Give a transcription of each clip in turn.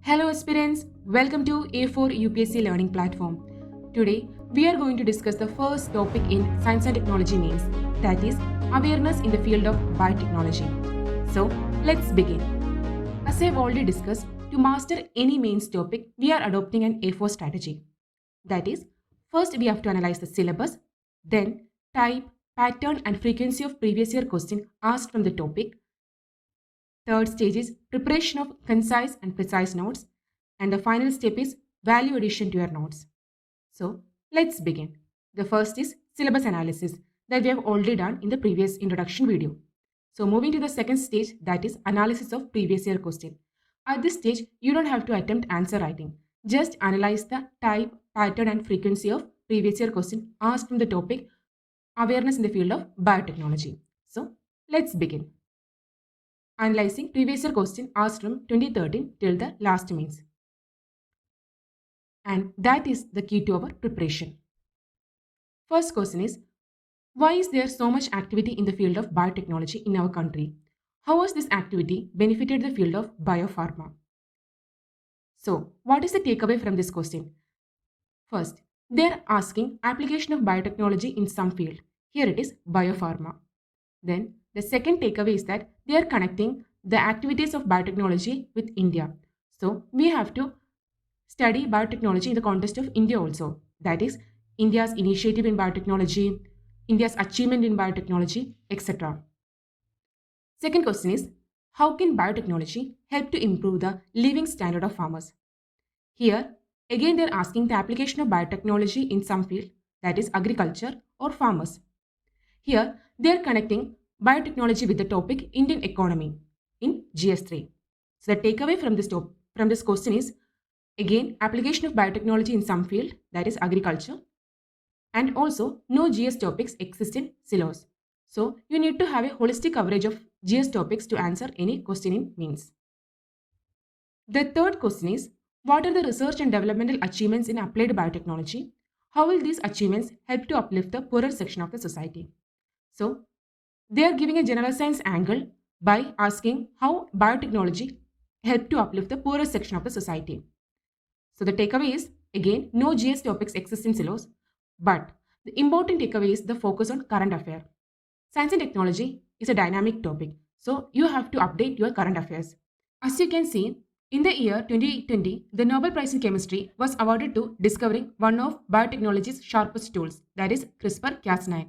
Hello aspirants, welcome to A4 UPSC Learning Platform. Today, we are going to discuss the first topic in Science and Technology means, that is, awareness in the field of biotechnology. So, let's begin. As I have already discussed, to master any mains topic, we are adopting an A4 strategy. That is, first we have to analyze the syllabus, then type, pattern and frequency of previous year question asked from the topic. Third stage is preparation of concise and precise notes. And the final step is value addition to your notes. So let's begin. The first is syllabus analysis that we have already done in the previous introduction video. So moving to the second stage, that is analysis of previous year question. At this stage, you don't have to attempt answer writing. Just analyze the type, pattern and frequency of previous year question asked from the topic awareness in the field of biotechnology. So let's begin. Analyzing previous year question asked from 2013 till the last means. And that is the key to our preparation. First question is, why is there so much activity in the field of biotechnology in our country? How has this activity benefited the field of biopharma? So, what is the takeaway from this question? First, they are asking application of biotechnology in some field. Here it is biopharma. Then, the second takeaway is that they are connecting the activities of biotechnology with India. So, we have to study biotechnology in the context of India also. That is, India's initiative in biotechnology, India's achievement in biotechnology, etc. Second question is, how can biotechnology help to improve the living standard of farmers? Here, again they are asking the application of biotechnology in some field, that is agriculture or farmers. Here, they are connecting biotechnology with the topic Indian economy in GS3. So the takeaway from this question is, again, application of biotechnology in some field, that is agriculture, and also no GS topics exist in syllabus. So you need to have a holistic coverage of GS topics to answer any question in means. The third question is, what are the research and developmental achievements in applied biotechnology? How will these achievements help to uplift the poorer section of the society? So they are giving a general science angle by asking how biotechnology help to uplift the poorer section of the society. So the takeaway is, again, no GS topics exist in syllabus, but the important takeaway is the focus on current affair. Science and technology is a dynamic topic, so you have to update your current affairs. As you can see, in the year 2020, the Nobel Prize in Chemistry was awarded to discovering one of biotechnology's sharpest tools, that is CRISPR-Cas9.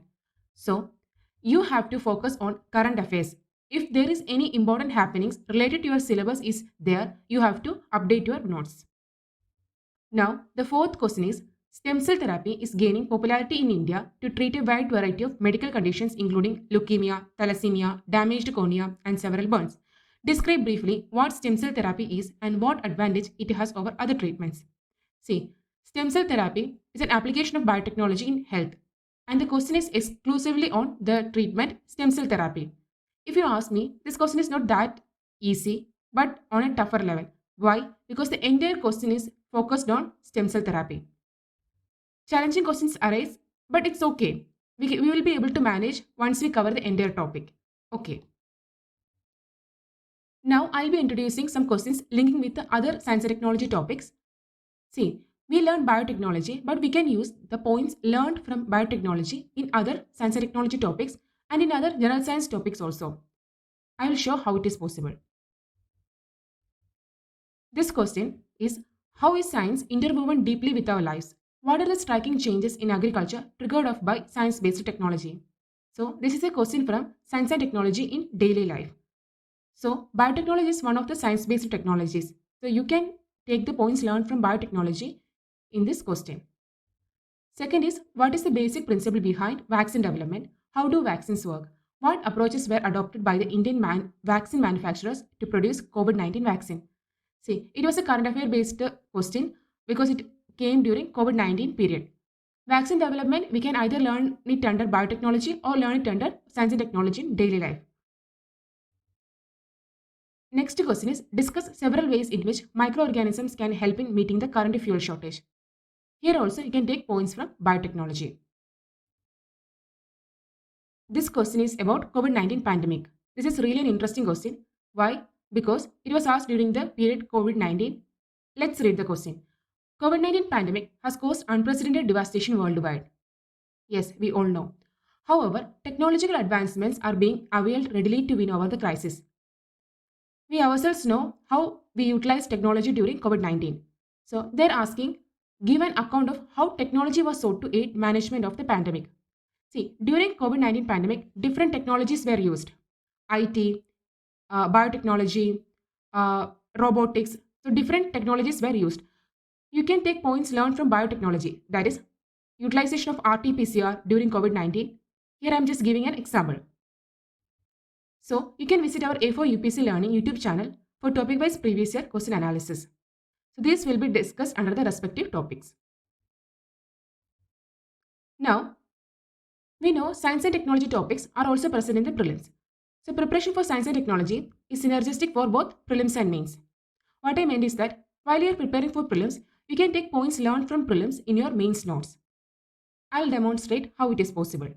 So, you have to focus on current affairs. If there is any important happenings related to your syllabus is there, you have to update your notes. Now, the fourth question is, stem cell therapy is gaining popularity in India to treat a wide variety of medical conditions including leukemia, thalassemia, damaged cornea, and several burns. Describe briefly what stem cell therapy is and what advantage it has over other treatments. See, stem cell therapy is an application of biotechnology in health, and the question is exclusively on the treatment stem cell therapy. If you ask me, this question is not that easy, but on a tougher level. Why? Because the entire question is focused on stem cell therapy. Challenging questions arise, but it's okay. We will be able to manage once we cover the entire topic. Okay. Now I'll be introducing some questions linking with the other science and technology topics. See, we learn biotechnology, but we can use the points learned from biotechnology in other science and technology topics and in other general science topics also. I will show how it is possible. This question is, how is science interwoven deeply with our lives? What are the striking changes in agriculture triggered off by science-based technology? So this is a question from science and technology in daily life. So biotechnology is one of the science-based technologies. So you can take the points learned from biotechnology in this question. Second is, what is the basic principle behind vaccine development? How do vaccines work? What approaches were adopted by the Indian vaccine manufacturers to produce COVID-19 vaccine? See, it was a current affair based question because it came during COVID-19 period. Vaccine development, we can either learn it under biotechnology or learn it under science and technology in daily life. Next question is, discuss several ways in which microorganisms can help in meeting the current fuel shortage. Here also you can take points from biotechnology. This question is about COVID-19 pandemic. This is really an interesting question. Why? Because it was asked during the period COVID-19 Let's read the question. COVID-19 pandemic has caused unprecedented devastation worldwide. Yes, we all know. However, technological advancements are being availed readily to win over the crisis. We ourselves know how we utilize technology during COVID 19. So they're asking, give an account of how technology was sought to aid management of the pandemic. See, during COVID 19 pandemic, different technologies were used. IT, biotechnology, robotics. So different technologies were used. You can take points learned from biotechnology, that is, utilization of RT-PCR during COVID 19. Here I'm just giving an example. So you can visit our A4 UPSC Learning YouTube channel for topic-wise previous year question analysis. So these will be discussed under the respective topics. Now, we know science and technology topics are also present in the prelims. So preparation for science and technology is synergistic for both prelims and mains. What I meant is that while you are preparing for prelims, you can take points learned from prelims in your mains notes. I'll demonstrate how it is possible.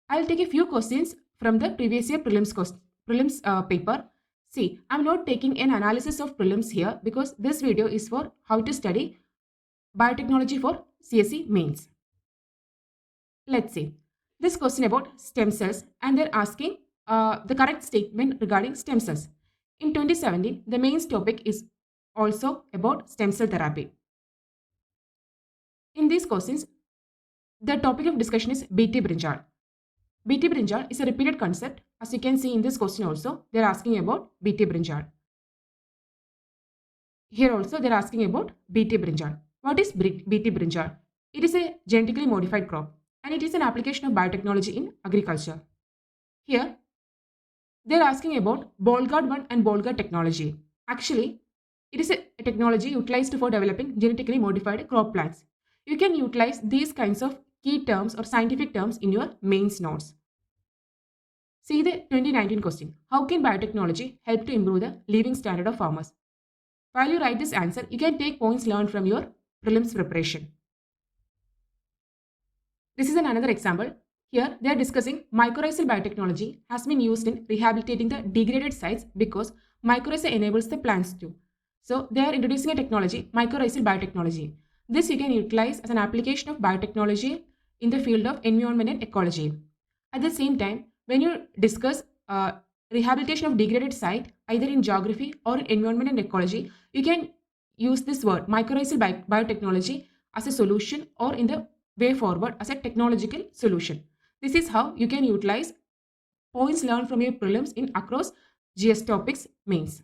I'll take a few questions from the previous year prelims paper. See, I'm not taking an analysis of prelims here because this video is for how to study biotechnology for CSE mains. Let's see. This question about stem cells, and they're asking the correct statement regarding stem cells. In 2017, the mains topic is also about stem cell therapy. In these questions, the topic of discussion is BT brinjal. BT brinjal is a repeated concept. As you can see in this question also, they're asking about BT brinjal. Here also they're asking about BT brinjal. What is BT brinjal? It is a genetically modified crop and it is an application of biotechnology in agriculture. Here, they're asking about Bolgard 1 and Bolgard technology. Actually, it is a technology utilized for developing genetically modified crop plants. You can utilize these kinds of key terms or scientific terms in your mains notes. See the 2019 question. How can biotechnology help to improve the living standard of farmers? While you write this answer, you can take points learned from your prelims preparation. This is another example. Here, they are discussing mycorrhizal biotechnology has been used in rehabilitating the degraded sites because mycorrhiza enables the plants to. So, they are introducing a technology, mycorrhizal biotechnology. This you can utilize as an application of biotechnology in the field of environment and ecology. At the same time, when you discuss rehabilitation of degraded site, either in geography or in environment and ecology, you can use this word, mycorrhizal biotechnology, as a solution or in the way forward as a technological solution. This is how you can utilize points learned from your prelims in across GS topics mains.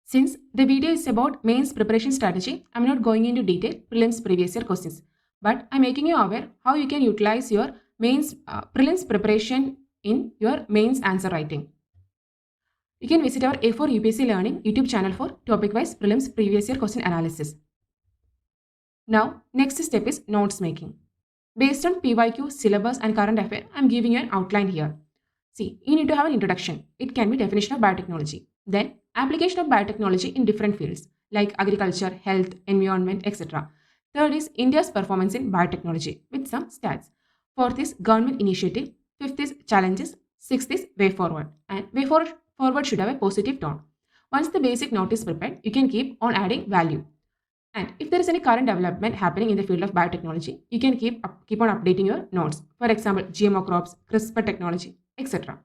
Since the video is about mains preparation strategy, I'm not going into detail prelims previous year questions, but I'm making you aware how you can utilize your mains prelims preparation in your mains answer writing. You can visit our A4 UPSC Learning YouTube channel for topic-wise prelims previous year question analysis. Now, next step is notes making. Based on PYQ, syllabus and current affair, I'm giving you an outline here. See, you need to have an introduction. It can be definition of biotechnology. Then, application of biotechnology in different fields like agriculture, health, environment, etc. Third is India's performance in biotechnology with some stats. Fourth is government initiative. Fifth is challenges. Sixth is way forward. And way forward should have a positive tone. Once the basic note is prepared, you can keep on adding value. And if there is any current development happening in the field of biotechnology, you can keep on updating your notes. For example, GMO crops, CRISPR technology, etc.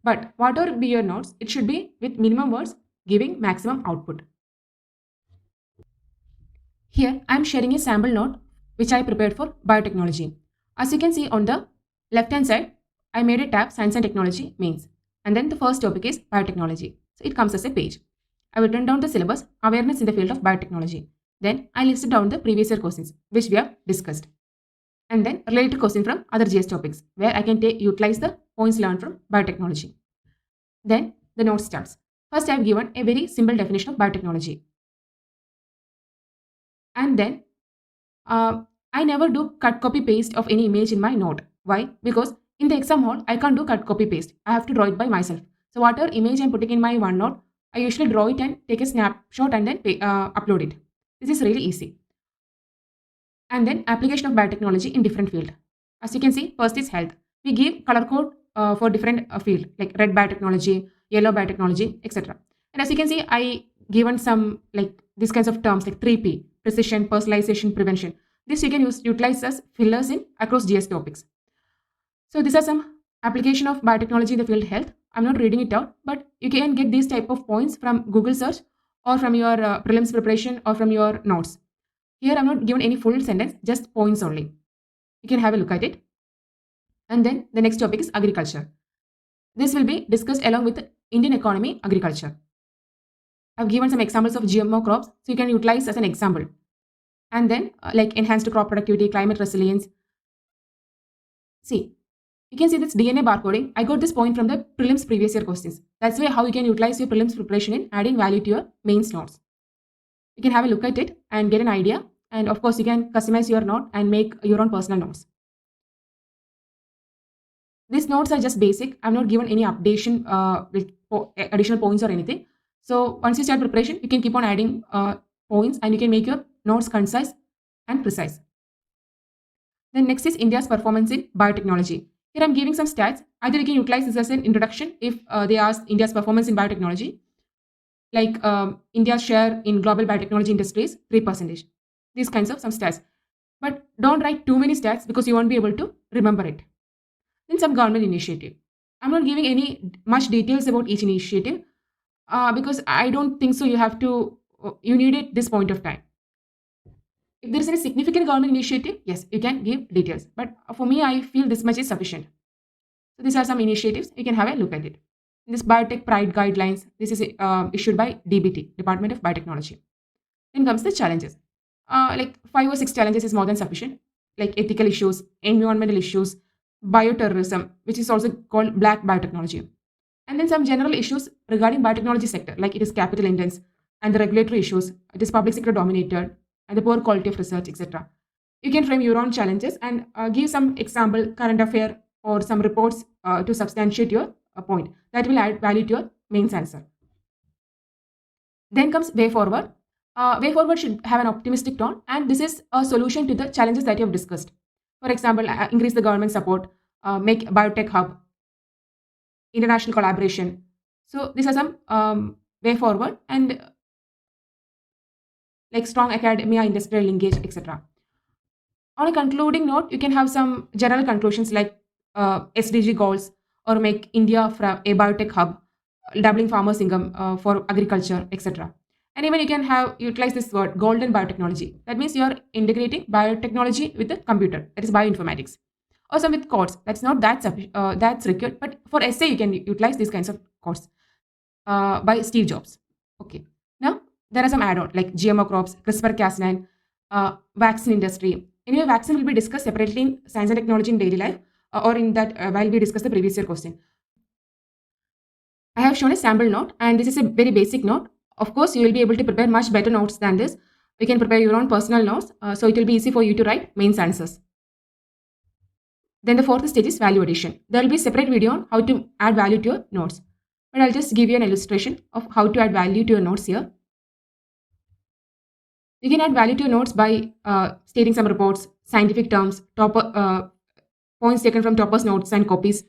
But whatever be your notes, it should be with minimum words giving maximum output. Here, I am sharing a sample note which I prepared for biotechnology. As you can see on the left hand side, I made a tab science and technology mains. And then the first topic is biotechnology. So it comes as a page. I will turn down the syllabus, awareness in the field of biotechnology. Then I listed down the previous year questions, which we have discussed. And then related questions from other GS topics, where I can utilize the points learned from biotechnology. Then the note starts. First, I have given a very simple definition of biotechnology. And then I never do cut copy paste of any image in my note. Why? Because in the exam hall, I can't do cut copy paste. I have to draw it by myself. So whatever image I'm putting in my OneNote, I usually draw it and take a snapshot and then upload it. This is really easy. And then application of biotechnology in different field. As you can see, first is health. We give color code for different field like red biotechnology, yellow biotechnology, etc. And as you can see, I given some like these kinds of terms like 3P, precision, personalization, prevention. This you can utilize as fillers in across GS topics. So these are some application of biotechnology in the field health. I'm not reading it out, but you can get these type of points from Google search or from your prelims preparation or from your notes. Here I'm not given any full sentence, just points only. You can have a look at it. And then the next topic is agriculture. This will be discussed along with Indian economy, agriculture. I've given some examples of GMO crops, so you can utilize as an example. And then like enhanced crop productivity, climate resilience. See, you can see this DNA barcoding. I got this point from the prelims previous year questions. That's why how you can utilize your prelims preparation in adding value to your mains notes. You can have a look at it and get an idea. And of course, you can customize your note and make your own personal notes. These notes are just basic. I'm not given any updation with additional points or anything. So once you start preparation, you can keep on adding points and you can make your notes concise and precise. Then next is India's performance in biotechnology. Here I'm giving some stats. Either you can utilize this as an introduction if they ask India's performance in biotechnology. Like India's share in global biotechnology industry is 3%. These kinds of some stats. But don't write too many stats because you won't be able to remember it. Then some government initiative. I'm not giving any much details about each initiative because I don't think so. You need it this point of time. If there is any significant government initiative, yes, you can give details. But for me, I feel this much is sufficient. So these are some initiatives. You can have a look at it. This Biotech Pride Guidelines. This is issued by DBT, Department of Biotechnology. Then comes the challenges. Like 5 or 6 challenges is more than sufficient. Like ethical issues, environmental issues, bioterrorism, which is also called black biotechnology. And then some general issues regarding biotechnology sector, like it is capital intense and the regulatory issues, it is public sector dominated and the poor quality of research, etc. You can frame your own challenges and give some example, current affair or some reports to substantiate your point. That will add value to your mains answer. Then comes way forward. Way forward should have an optimistic tone, and this is a solution to the challenges that you have discussed. For example, increase the government support, make biotech hub, international collaboration. So these are some way forward and like strong academia, industrial linkage, etc. On a concluding note, you can have some general conclusions like SDG goals or make India a biotech hub, doubling farmers' income for agriculture, etc. And even you can have utilize this word golden biotechnology. That means you are integrating biotechnology with the computer, that is bioinformatics. Or some with codes. That's not that's required, but for essay you can utilize these kinds of codes by Steve Jobs. Okay. Now there are some add-on like GMO crops, CRISPR-Cas9, vaccine industry. Anyway, vaccine will be discussed separately in science and technology in daily life or in that while we discuss the previous year question. I have shown a sample note and this is a very basic note. Of course, you will be able to prepare much better notes than this. You can prepare your own personal notes, so it will be easy for you to write mains answers. Then the fourth stage is value addition. There will be a separate video on how to add value to your notes. But I'll just give you an illustration of how to add value to your notes here. You can add value to your notes by stating some reports, scientific terms, points taken from toppers' notes and copies,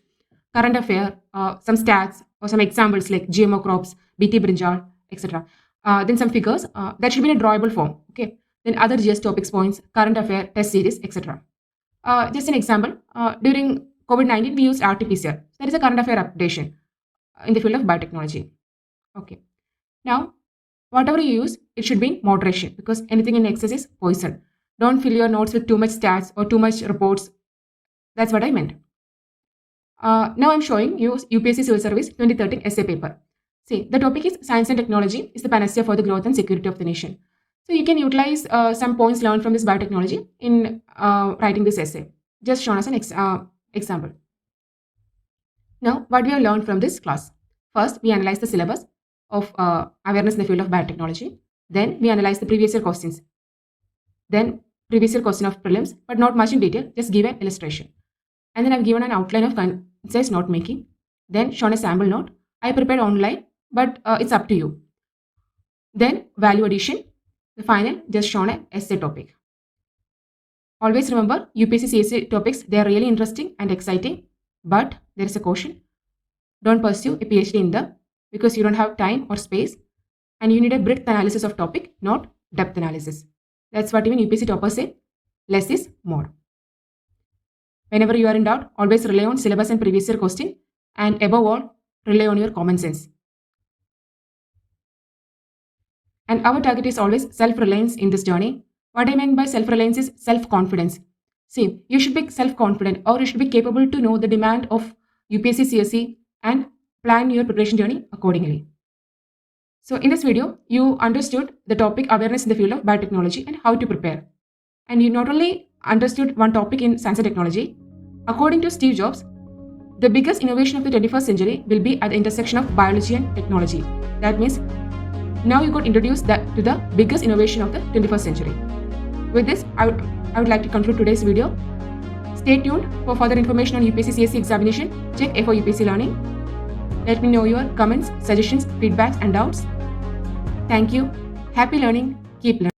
current affair, some stats or some examples like GMO crops, BT brinjal, etc. Then some figures that should be in a drawable form. Okay. Then other GS topics points, current affair, test series, etc. Just an example, during COVID-19, we used RT-PCR. That is a current affair updation in the field of biotechnology. Okay. Now, whatever you use, it should be in moderation because anything in excess is poison. Don't fill your notes with too much stats or too much reports. That's what I meant. Now I'm showing you UPSC Civil Service 2013 essay paper. See, the topic is science and technology is the panacea for the growth and security of the nation. So you can utilize some points learned from this biotechnology in writing this essay. Just shown as an example. Now, what we have learned from this class? First, we analyze the syllabus of awareness in the field of biotechnology. Then we analyze the previous year questions. Then previous year question of prelims, but not much in detail, just give an illustration. And then I've given an outline of concise note making. Then shown a sample note. I prepared online, but it's up to you. Then value addition. The final, just shown an essay topic. Always remember, UPSC CSA topics, they are really interesting and exciting, but there is a caution. Don't pursue a PhD in the because you don't have time or space and you need a breadth analysis of topic, not depth analysis. That's what even UPSC toppers say. Less is more. Whenever you are in doubt, always rely on syllabus and previous year question, and above all, rely on your common sense. And our target is always self-reliance in this journey. What I mean by self-reliance is self-confidence. See, you should be self-confident or you should be capable to know the demand of UPSC CSE and plan your preparation journey accordingly. So in this video, you understood the topic awareness in the field of biotechnology and how to prepare. And you not only understood one topic in science and technology, according to Steve Jobs, the biggest innovation of the 21st century will be at the intersection of biology and technology. That means now you got introduced to the biggest innovation of the 21st century. With this, I would like to conclude today's video. Stay tuned for further information on UPSC CSE examination. Check A for UPSC Learning. Let me know your comments, suggestions, feedbacks and doubts. Thank you. Happy learning. Keep learning.